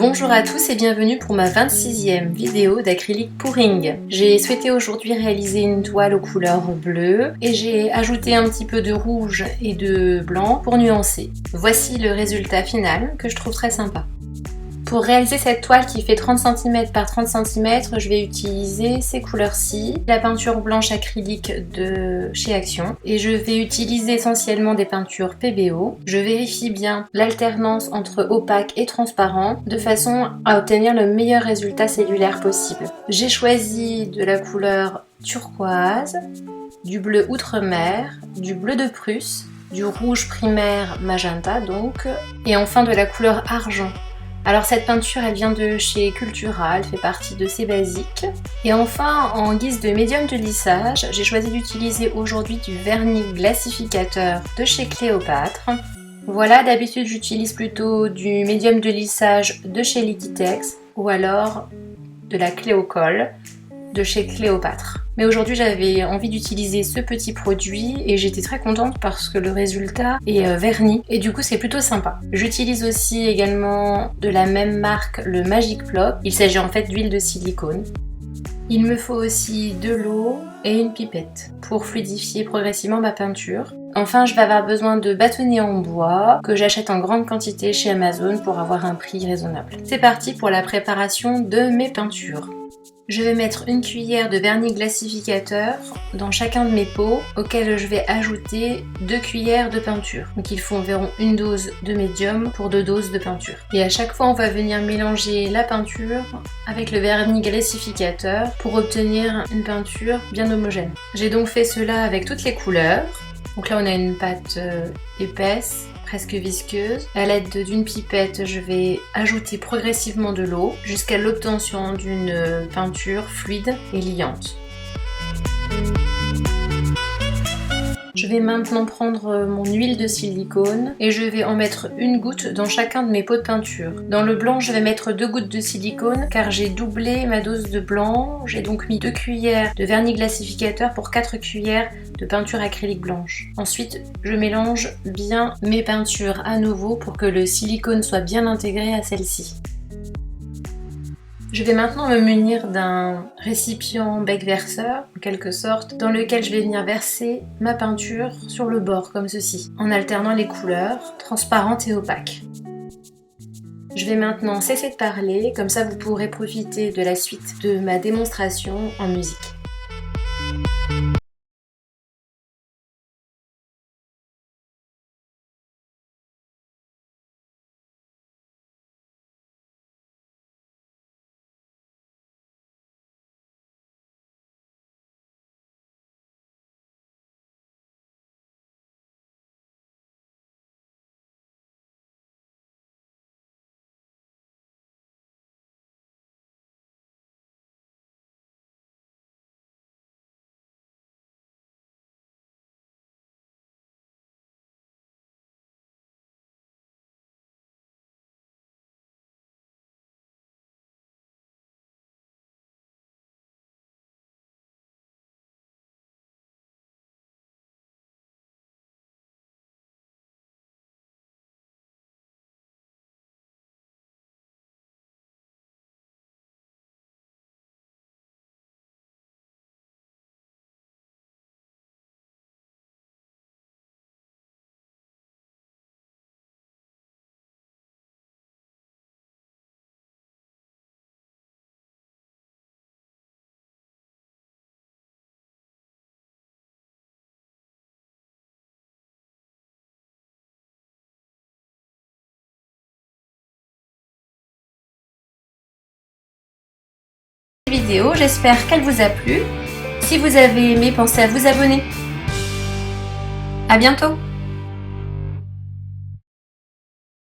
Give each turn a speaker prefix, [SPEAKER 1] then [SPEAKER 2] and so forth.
[SPEAKER 1] Bonjour à tous et bienvenue pour ma 26e vidéo d'acrylique pouring. J'ai souhaité aujourd'hui réaliser une toile aux couleurs bleues et j'ai ajouté un petit peu de rouge et de blanc pour nuancer. Voici le résultat final que je trouve très sympa. Pour réaliser cette toile qui fait 30 cm par 30 cm, je vais utiliser ces couleurs-ci, la peinture blanche acrylique de chez Action, et je vais utiliser essentiellement des peintures PBO. Je vérifie bien l'alternance entre opaque et transparent de façon à obtenir le meilleur résultat cellulaire possible. J'ai choisi de la couleur turquoise, du bleu outre-mer, du bleu de Prusse, du rouge primaire magenta donc, et enfin de la couleur argent. Alors cette peinture elle vient de chez Cultura, elle fait partie de ces basiques. Et enfin en guise de médium de lissage, j'ai choisi d'utiliser aujourd'hui du vernis glacificateur de chez Cléopâtre. Voilà, d'habitude j'utilise plutôt du médium de lissage de chez Liquitex ou alors de la Cléocolle de chez Cléopâtre. Mais aujourd'hui j'avais envie d'utiliser ce petit produit et j'étais très contente parce que le résultat est verni et du coup c'est plutôt sympa. J'utilise aussi également de la même marque le Magic Plop. Il s'agit en fait d'huile de silicone. Il me faut aussi de l'eau et une pipette pour fluidifier progressivement ma peinture. Enfin, je vais avoir besoin de bâtonnets en bois que j'achète en grande quantité chez Amazon pour avoir un prix raisonnable. C'est parti pour la préparation de mes peintures. Je vais mettre une cuillère de vernis glacificateur dans chacun de mes pots auxquels je vais ajouter 2 cuillères de peinture. Donc il faut environ une dose de médium pour 2 doses de peinture. Et à chaque fois on va venir mélanger la peinture avec le vernis glacificateur pour obtenir une peinture bien homogène. J'ai donc fait cela avec toutes les couleurs. Donc là on a une pâte épaisse, presque visqueuse. À l'aide d'une pipette, je vais ajouter progressivement de l'eau jusqu'à l'obtention d'une peinture fluide et liante. Je vais maintenant prendre mon huile de silicone et je vais en mettre une goutte dans chacun de mes pots de peinture. Dans le blanc, je vais mettre 2 gouttes de silicone car j'ai doublé ma dose de blanc. J'ai donc mis 2 cuillères de vernis glacificateur pour 4 cuillères de peinture acrylique blanche. Ensuite, je mélange bien mes peintures à nouveau pour que le silicone soit bien intégré à celle-ci. Je vais maintenant me munir d'un récipient bec-verseur, en quelque sorte, dans lequel je vais venir verser ma peinture sur le bord, comme ceci, en alternant les couleurs, transparentes et opaques. Je vais maintenant cesser de parler, comme ça vous pourrez profiter de la suite de ma démonstration en musique. Vidéo, j'espère qu'elle vous a plu. Si vous avez aimé, pensez à vous abonner. À bientôt!